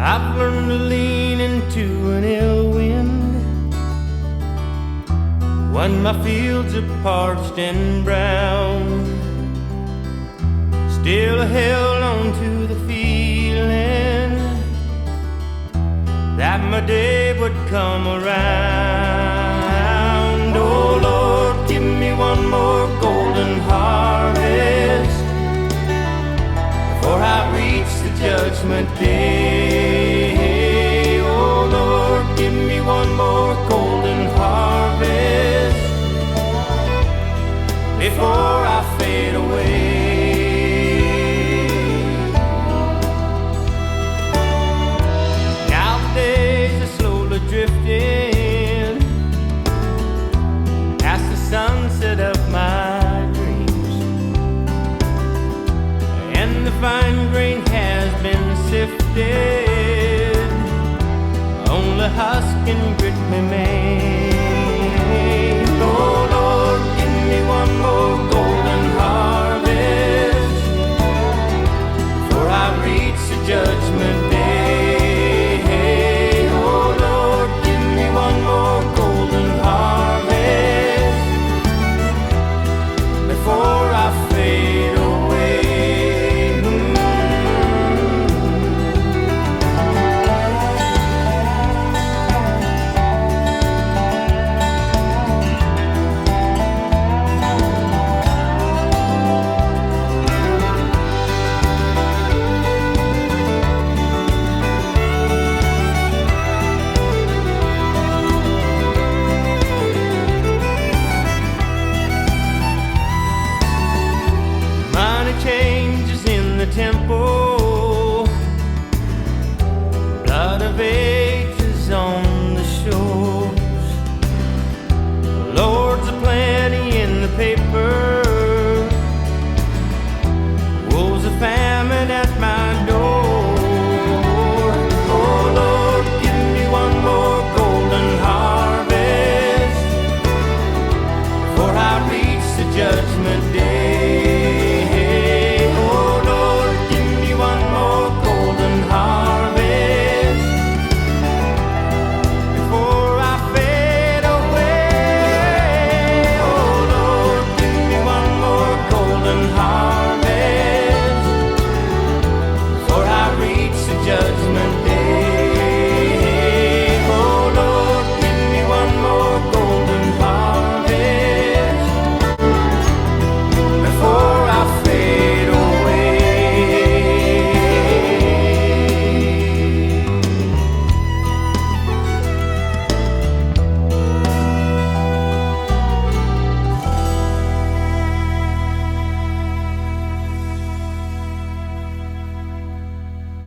I've learned to lean into an ill wind when my fields are parched and brown. Still I held on to the feeling that my day would come around. Oh Lord, give me one more golden harvest before I reach the judgment day. Oh Lord, give me one more golden harvest before I fade away. Now the days are slowly drifting past the sunset of my dreams, and the fine grain has been sifted, only husk and grit remain. Oh Lord, give me one more golden harvest before I reach the judgment day. Oh Lord, give me one more golden harvest before I fade away. Changes in the tempo, blood of ages on the shores, lords of plenty in the paper, wolves of famine at my door. Oh Lord, give me one more golden harvest before I reach the judgment day.